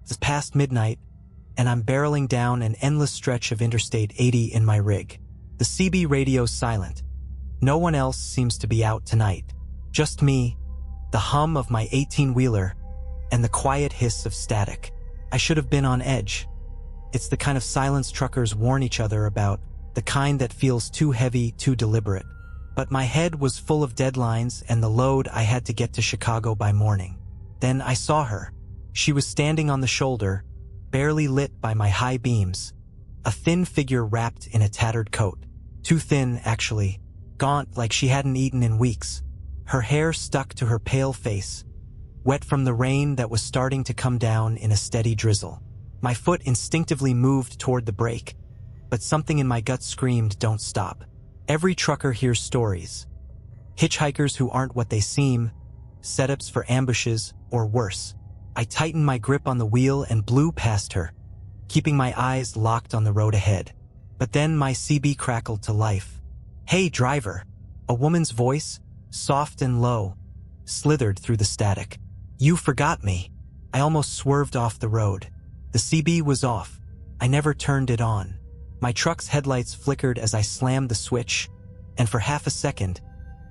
It's past midnight, and I'm barreling down an endless stretch of Interstate 80 in my rig. The CB radio's silent. No one else seems to be out tonight. Just me, the hum of my 18-wheeler, and the quiet hiss of static. I should have been on edge. It's the kind of silence truckers warn each other about, the kind that feels too heavy, too deliberate. But my head was full of deadlines and the load I had to get to Chicago by morning. Then I saw her. She was standing on the shoulder, barely lit by my high beams. A thin figure wrapped in a tattered coat. Too thin, actually. Gaunt like she hadn't eaten in weeks. Her hair stuck to her pale face, wet from the rain that was starting to come down in a steady drizzle. My foot instinctively moved toward the brake, but something in my gut screamed, "Don't stop." Every trucker hears stories. Hitchhikers who aren't what they seem, setups for ambushes, or worse. I tightened my grip on the wheel and blew past her, keeping my eyes locked on the road ahead. But then my CB crackled to life. "Hey, driver." A woman's voice, soft and low, slithered through the static. "You forgot me." I almost swerved off the road. The CB was off. I never turned it on. My truck's headlights flickered as I slammed the switch, and for half a second,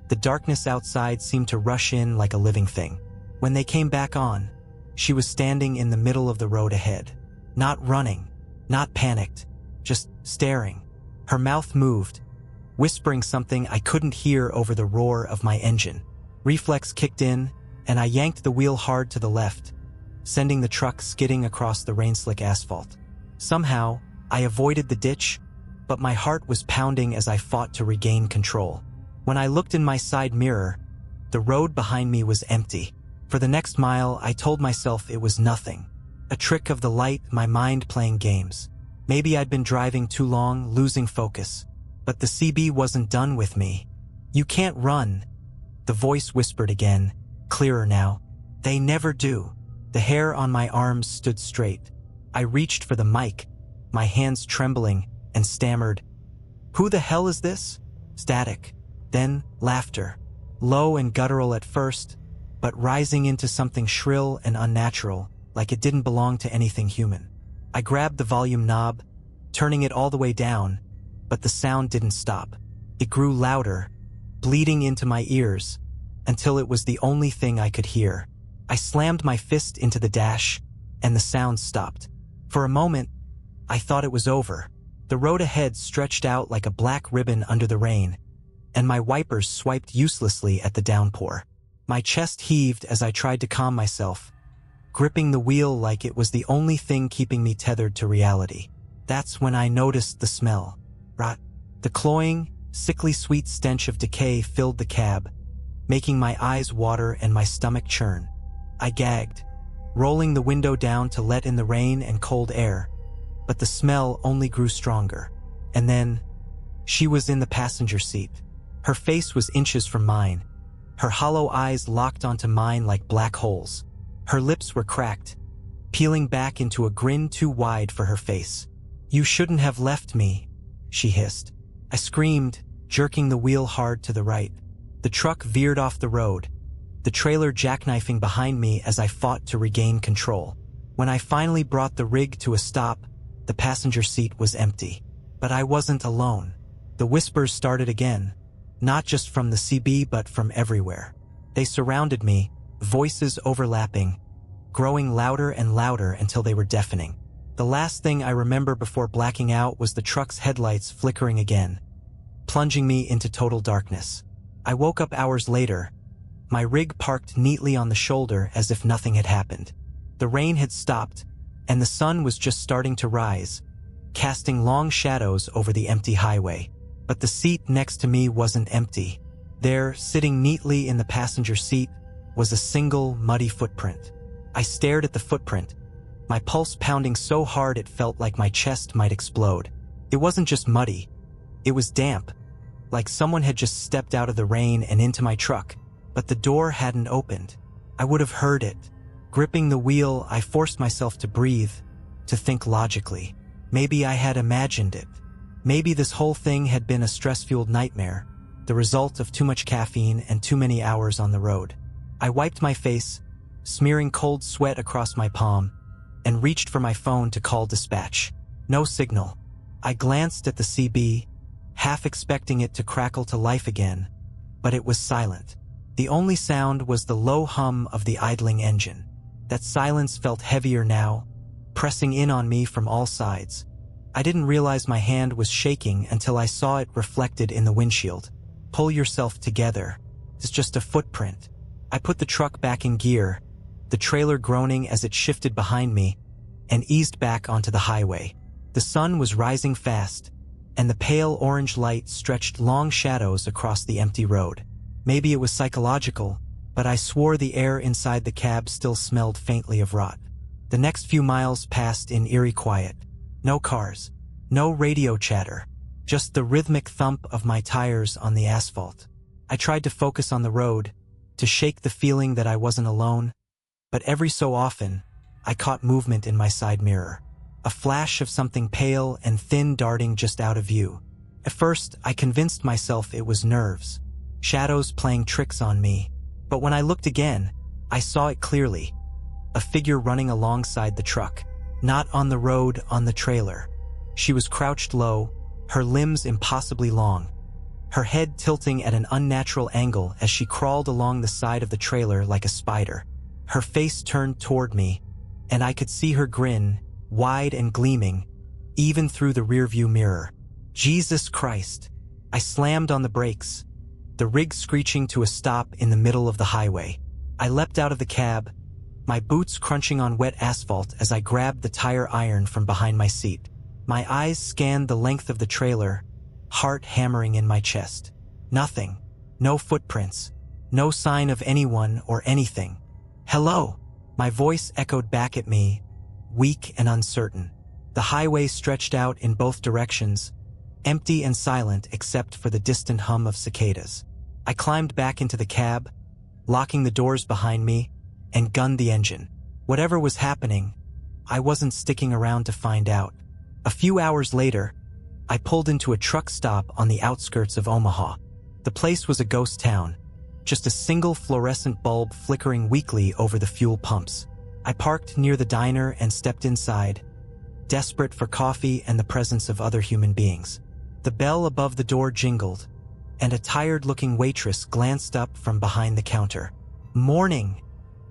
the darkness outside seemed to rush in like a living thing. When they came back on, she was standing in the middle of the road ahead. Not running, not panicked, just staring. Her mouth moved, whispering something I couldn't hear over the roar of my engine. Reflex kicked in, and I yanked the wheel hard to the left, sending the truck skidding across the rain-slick asphalt. Somehow, I avoided the ditch, but my heart was pounding as I fought to regain control. When I looked in my side mirror, the road behind me was empty. For the next mile, I told myself it was nothing. A trick of the light, my mind playing games. Maybe I'd been driving too long, losing focus. But the CB wasn't done with me. "You can't run," the voice whispered again, clearer now. "They never do." The hair on my arms stood straight. I reached for the mic, my hands trembling, and stammered, "Who the hell is this?" Static. Then laughter. Low and guttural at first, but rising into something shrill and unnatural, like it didn't belong to anything human. I grabbed the volume knob, turning it all the way down, but the sound didn't stop. It grew louder, bleeding into my ears, until it was the only thing I could hear. I slammed my fist into the dash, and the sound stopped. For a moment, I thought it was over. The road ahead stretched out like a black ribbon under the rain, and my wipers swiped uselessly at the downpour. My chest heaved as I tried to calm myself, gripping the wheel like it was the only thing keeping me tethered to reality. That's when I noticed the smell. Rot. The cloying, sickly sweet stench of decay filled the cab, making my eyes water and my stomach churn. I gagged, rolling the window down to let in the rain and cold air, but the smell only grew stronger. And then, she was in the passenger seat. Her face was inches from mine, her hollow eyes locked onto mine like black holes. Her lips were cracked, peeling back into a grin too wide for her face. "You shouldn't have left me," she hissed. I screamed, jerking the wheel hard to the right. The truck veered off the road, the trailer jackknifing behind me as I fought to regain control. When I finally brought the rig to a stop, the passenger seat was empty. But I wasn't alone. The whispers started again, not just from the CB but from everywhere. They surrounded me, voices overlapping, growing louder and louder until they were deafening. The last thing I remember before blacking out was the truck's headlights flickering again, plunging me into total darkness. I woke up hours later, my rig parked neatly on the shoulder as if nothing had happened. The rain had stopped, and the sun was just starting to rise, casting long shadows over the empty highway. But the seat next to me wasn't empty. There, sitting neatly in the passenger seat, was a single, muddy footprint. I stared at the footprint, my pulse pounding so hard it felt like my chest might explode. It wasn't just muddy, it was damp, like someone had just stepped out of the rain and into my truck. But the door hadn't opened. I would have heard it. Gripping the wheel, I forced myself to breathe, to think logically. Maybe I had imagined it. Maybe this whole thing had been a stress-fueled nightmare, the result of too much caffeine and too many hours on the road. I wiped my face, smearing cold sweat across my palm, and reached for my phone to call dispatch. No signal. I glanced at the CB, half expecting it to crackle to life again, but it was silent. The only sound was the low hum of the idling engine. That silence felt heavier now, pressing in on me from all sides. I didn't realize my hand was shaking until I saw it reflected in the windshield. Pull yourself together. It's just a footprint. I put the truck back in gear, the trailer groaning as it shifted behind me, and eased back onto the highway. The sun was rising fast, and the pale orange light stretched long shadows across the empty road. Maybe it was psychological, but I swore the air inside the cab still smelled faintly of rot. The next few miles passed in eerie quiet. No cars, no radio chatter, just the rhythmic thump of my tires on the asphalt. I tried to focus on the road, to shake the feeling that I wasn't alone, but every so often, I caught movement in my side mirror. A flash of something pale and thin darting just out of view. At first, I convinced myself it was nerves, shadows playing tricks on me, but when I looked again, I saw it clearly. A figure running alongside the truck, not on the road, on the trailer. She was crouched low, her limbs impossibly long, her head tilting at an unnatural angle as she crawled along the side of the trailer like a spider. Her face turned toward me, and I could see her grin, wide and gleaming, even through the rearview mirror. Jesus Christ! I slammed on the brakes, the rig screeching to a stop in the middle of the highway. I leapt out of the cab, my boots crunching on wet asphalt as I grabbed the tire iron from behind my seat. My eyes scanned the length of the trailer, heart hammering in my chest. Nothing. No footprints. No sign of anyone or anything. Hello! My voice echoed back at me, weak and uncertain. The highway stretched out in both directions, empty and silent except for the distant hum of cicadas. I climbed back into the cab, locking the doors behind me, and gunned the engine. Whatever was happening, I wasn't sticking around to find out. A few hours later, I pulled into a truck stop on the outskirts of Omaha. The place was a ghost town, just a single fluorescent bulb flickering weakly over the fuel pumps. I parked near the diner and stepped inside, desperate for coffee and the presence of other human beings. The bell above the door jingled, and a tired-looking waitress glanced up from behind the counter. "Morning,"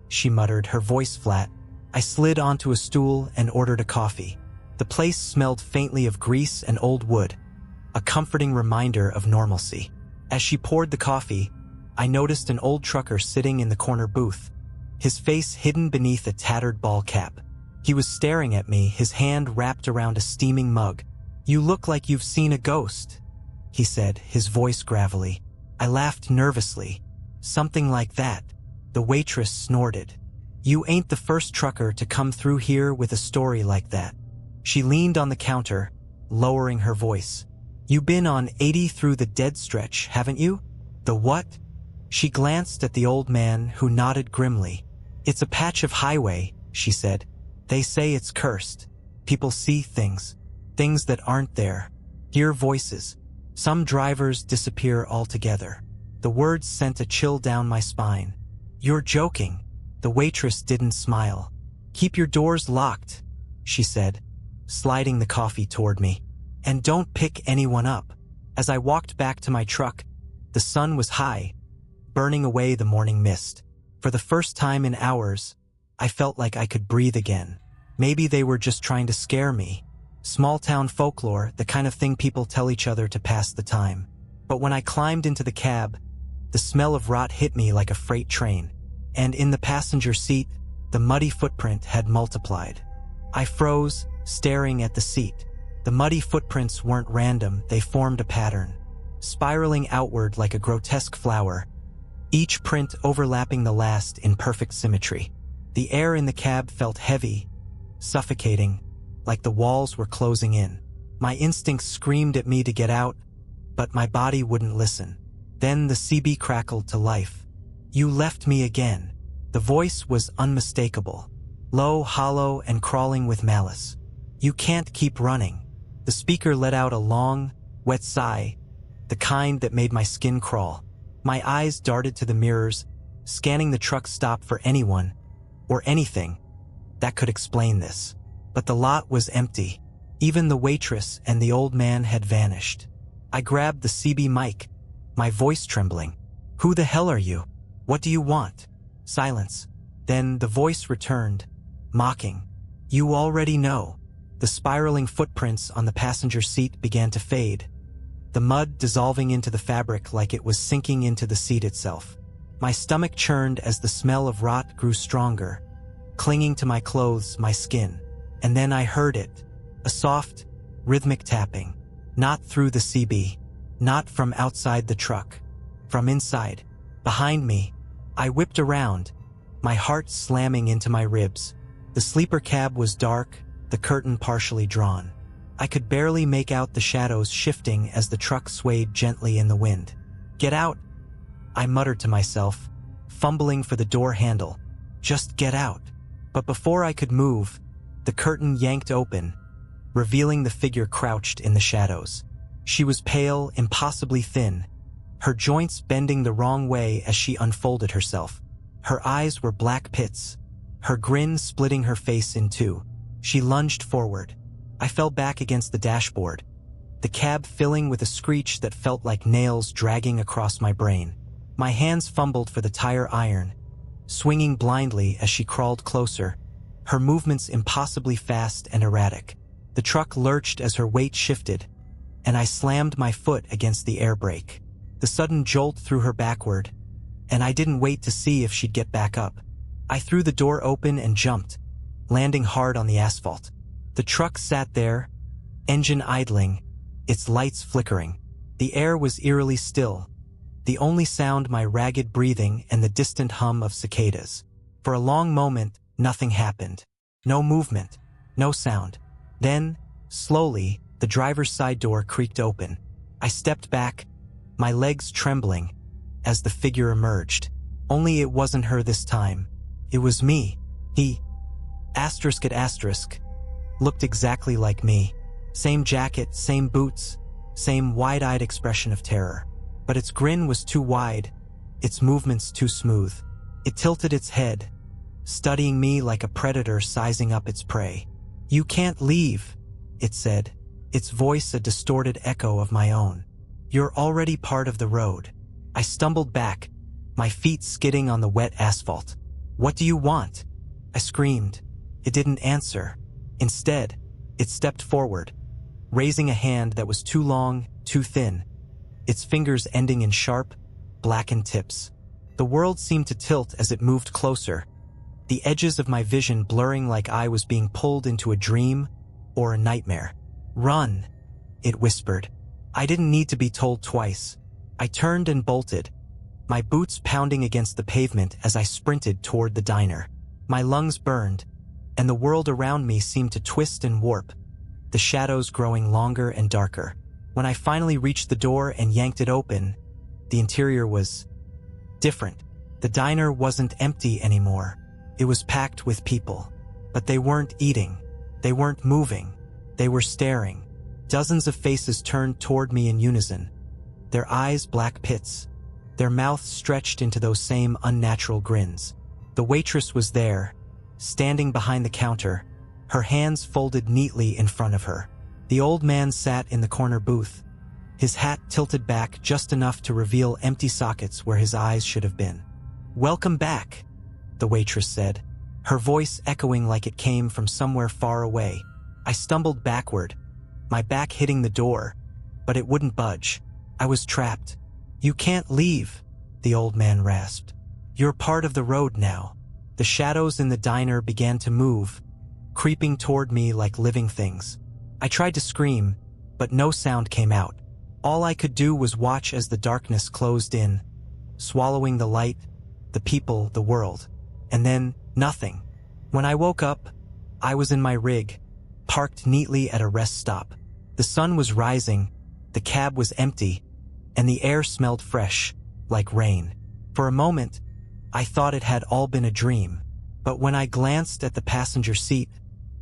she muttered, her voice flat. I slid onto a stool and ordered a coffee. The place smelled faintly of grease and old wood, a comforting reminder of normalcy. As she poured the coffee, I noticed an old trucker sitting in the corner booth, his face hidden beneath a tattered ball cap. He was staring at me, his hand wrapped around a steaming mug. "You look like you've seen a ghost," he said, his voice gravelly. I laughed nervously. "Something like that." The waitress snorted. "You ain't the first trucker to come through here with a story like that." She leaned on the counter, lowering her voice. "You been on 80 through the dead stretch, haven't you?" "The what?" She glanced at the old man, who nodded grimly. "It's a patch of highway," she said. "They say it's cursed. People see things that aren't there. Hear voices. Some drivers disappear altogether." The words sent a chill down my spine. "You're joking." The waitress didn't smile. "Keep your doors locked," she said, sliding the coffee toward me. "And don't pick anyone up." As I walked back to my truck, the sun was high, burning away the morning mist. For the first time in hours, I felt like I could breathe again. Maybe they were just trying to scare me. Small-town folklore, the kind of thing people tell each other to pass the time. But when I climbed into the cab, the smell of rot hit me like a freight train. And in the passenger seat, the muddy footprint had multiplied. I froze, staring at the seat. The muddy footprints weren't random, they formed a pattern, spiraling outward like a grotesque flower, each print overlapping the last in perfect symmetry. The air in the cab felt heavy, suffocating, like the walls were closing in. My instincts screamed at me to get out, but my body wouldn't listen. Then the CB crackled to life. "You left me again." The voice was unmistakable, low, hollow, and crawling with malice. "You can't keep running." The speaker let out a long, wet sigh, the kind that made my skin crawl. My eyes darted to the mirrors, scanning the truck stop for anyone or anything, that could explain this. But the lot was empty. Even the waitress and the old man had vanished. I grabbed the CB mic, my voice trembling. "Who the hell are you? What do you want?" Silence. Then the voice returned, mocking. "You already know." The spiraling footprints on the passenger seat began to fade, the mud dissolving into the fabric like it was sinking into the seat itself. My stomach churned as the smell of rot grew stronger, clinging to my clothes, my skin. And then I heard it, a soft, rhythmic tapping. Not through the CB, not from outside the truck, from inside, behind me. I whipped around, my heart slamming into my ribs. The sleeper cab was dark, the curtain partially drawn. I could barely make out the shadows shifting as the truck swayed gently in the wind. "Get out," I muttered to myself, fumbling for the door handle. "Just get out." But before I could move, the curtain yanked open, revealing the figure crouched in the shadows. She was pale, impossibly thin, her joints bending the wrong way as she unfolded herself. Her eyes were black pits, her grin splitting her face in two. She lunged forward. I fell back against the dashboard, the cab filling with a screech that felt like nails dragging across my brain. My hands fumbled for the tire iron, swinging blindly as she crawled closer, her movements impossibly fast and erratic. The truck lurched as her weight shifted, and I slammed my foot against the air brake. The sudden jolt threw her backward, and I didn't wait to see if she'd get back up. I threw the door open and jumped, landing hard on the asphalt. The truck sat there, engine idling, its lights flickering. The air was eerily still, the only sound my ragged breathing and the distant hum of cicadas. For a long moment, nothing happened. No movement, no sound. Then, slowly, the driver's side door creaked open. I stepped back, my legs trembling, as the figure emerged. Only it wasn't her this time. It was me. He, asterisk at asterisk, looked exactly like me. Same jacket, same boots, same wide-eyed expression of terror. But its grin was too wide, its movements too smooth. It tilted its head, studying me like a predator sizing up its prey. "You can't leave," it said, its voice a distorted echo of my own. "You're already part of the road." I stumbled back, my feet skidding on the wet asphalt. "What do you want?" I screamed. It didn't answer. Instead, it stepped forward, raising a hand that was too long, too thin, its fingers ending in sharp, blackened tips. The world seemed to tilt as it moved closer, the edges of my vision blurring like I was being pulled into a dream or a nightmare. "Run," it whispered. I didn't need to be told twice. I turned and bolted, my boots pounding against the pavement as I sprinted toward the diner. My lungs burned, and the world around me seemed to twist and warp, the shadows growing longer and darker. When I finally reached the door and yanked it open, the interior was different. The diner wasn't empty anymore. It was packed with people. But they weren't eating. They weren't moving. They were staring. Dozens of faces turned toward me in unison, their eyes black pits, their mouths stretched into those same unnatural grins. The waitress was there, standing behind the counter, her hands folded neatly in front of her. The old man sat in the corner booth, his hat tilted back just enough to reveal empty sockets where his eyes should have been. "Welcome back," the waitress said, her voice echoing like it came from somewhere far away. I stumbled backward, my back hitting the door, but it wouldn't budge. I was trapped. "You can't leave," the old man rasped. "You're part of the road now." The shadows in the diner began to move, creeping toward me like living things. I tried to scream, but no sound came out. All I could do was watch as the darkness closed in, swallowing the light, the people, the world. And then, nothing. When I woke up, I was in my rig, parked neatly at a rest stop. The sun was rising, the cab was empty, and the air smelled fresh, like rain. For a moment, I thought it had all been a dream. But when I glanced at the passenger seat,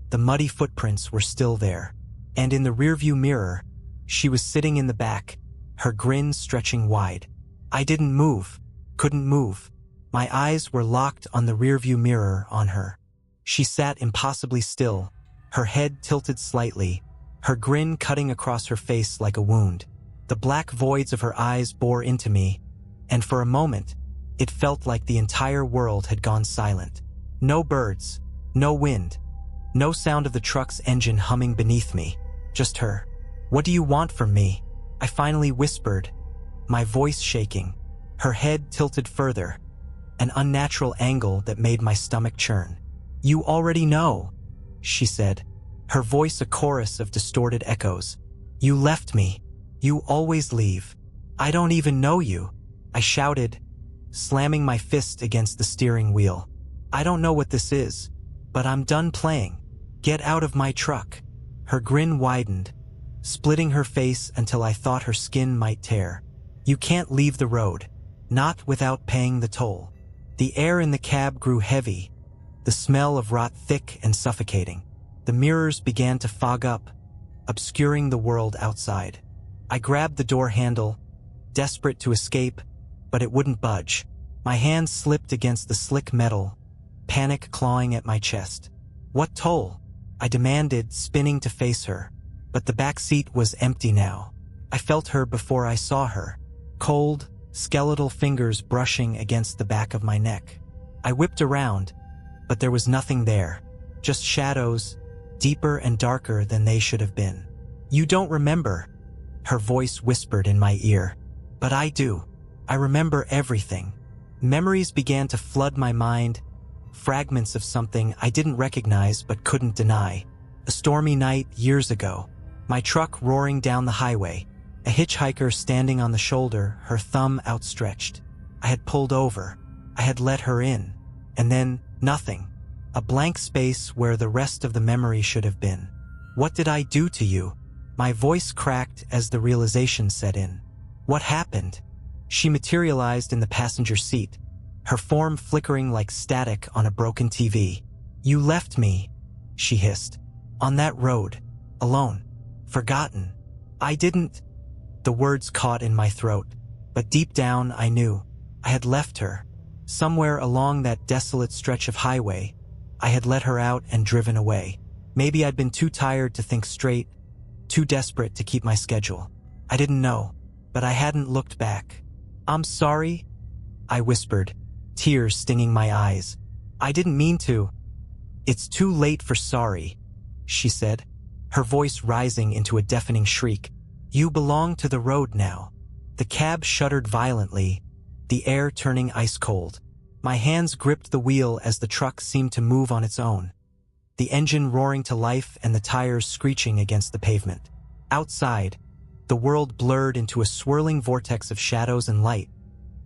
the muddy footprints were still there. And in the rearview mirror, she was sitting in the back, her grin stretching wide. I didn't move, couldn't move. My eyes were locked on the rearview mirror on her. She sat impossibly still, her head tilted slightly, her grin cutting across her face like a wound. The black voids of her eyes bore into me, and for a moment, it felt like the entire world had gone silent. No birds, no wind, no sound of the truck's engine humming beneath me, just her. "What do you want from me?" I finally whispered, my voice shaking. Her head tilted further, an unnatural angle that made my stomach churn. "You already know," she said, her voice a chorus of distorted echoes. "You left me. You always leave. I don't even know you," I shouted, slamming my fist against the steering wheel. "I don't know what this is, but I'm done playing. Get out of my truck." Her grin widened, splitting her face until I thought her skin might tear. "You can't leave the road, not without paying the toll." The air in the cab grew heavy, the smell of rot thick and suffocating. The mirrors began to fog up, obscuring the world outside. I grabbed the door handle, desperate to escape, but it wouldn't budge. My hand slipped against the slick metal, panic clawing at my chest. "What toll?" I demanded, spinning to face her. But the back seat was empty now. I felt her before I saw her, cold, skeletal fingers brushing against the back of my neck. I whipped around, but there was nothing there, just shadows, deeper and darker than they should have been. "You don't remember," her voice whispered in my ear. "But I do. I remember everything." Memories began to flood my mind, fragments of something I didn't recognize but couldn't deny. A stormy night years ago, my truck roaring down the highway, a hitchhiker standing on the shoulder, her thumb outstretched. I had pulled over. I had let her in. And then, nothing. A blank space where the rest of the memory should have been. "What did I do to you?" My voice cracked as the realization set in. "What happened?" She materialized in the passenger seat, her form flickering like static on a broken TV. "You left me," she hissed. "On that road. Alone. Forgotten. I didn't." The words caught in my throat, but deep down I knew. I had left her. Somewhere along that desolate stretch of highway, I had let her out and driven away. Maybe I'd been too tired to think straight, too desperate to keep my schedule. I didn't know, but I hadn't looked back. "I'm sorry," I whispered, tears stinging my eyes. "I didn't mean to." "It's too late for sorry," she said, her voice rising into a deafening shriek. "You belong to the road now." The cab shuddered violently, the air turning ice cold. My hands gripped the wheel as the truck seemed to move on its own, the engine roaring to life and the tires screeching against the pavement. Outside, the world blurred into a swirling vortex of shadows and light,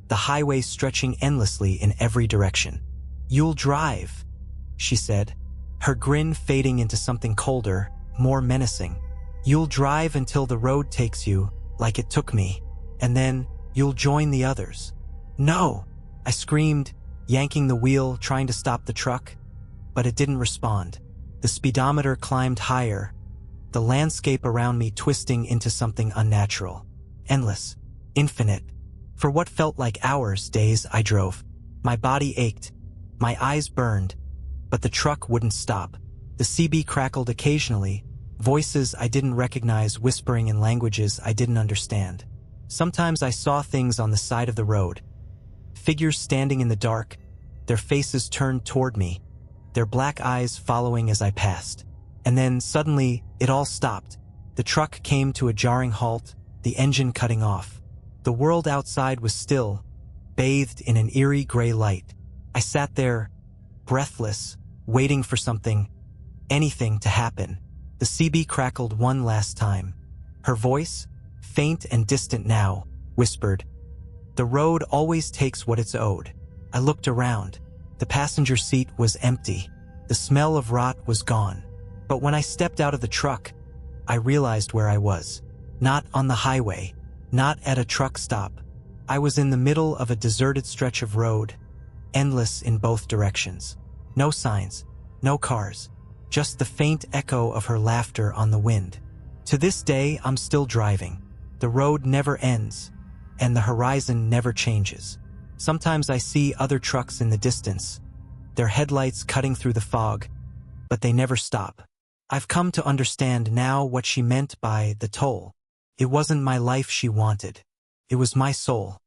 the highway stretching endlessly in every direction. "You'll drive," she said, her grin fading into something colder, more menacing. "You'll drive until the road takes you, like it took me, and then you'll join the others." "No!" I screamed, yanking the wheel, trying to stop the truck, but it didn't respond. The speedometer climbed higher, the landscape around me twisting into something unnatural. Endless. Infinite. For what felt like hours, days, I drove. My body ached. My eyes burned. But the truck wouldn't stop. The CB crackled occasionally, voices I didn't recognize whispering in languages I didn't understand. Sometimes I saw things on the side of the road. Figures standing in the dark, their faces turned toward me, their black eyes following as I passed. And then, suddenly, it all stopped. The truck came to a jarring halt, the engine cutting off. The world outside was still, bathed in an eerie gray light. I sat there, breathless, waiting for something, anything to happen. The CB crackled one last time. Her voice, faint and distant now, whispered, "The road always takes what it's owed." I looked around. The passenger seat was empty. The smell of rot was gone. But when I stepped out of the truck, I realized where I was. Not on the highway, not at a truck stop. I was in the middle of a deserted stretch of road, endless in both directions. No signs, no cars, just the faint echo of her laughter on the wind. To this day, I'm still driving. The road never ends, and the horizon never changes. Sometimes I see other trucks in the distance, their headlights cutting through the fog, but they never stop. I've come to understand now what she meant by the toll. It wasn't my life she wanted. It was my soul.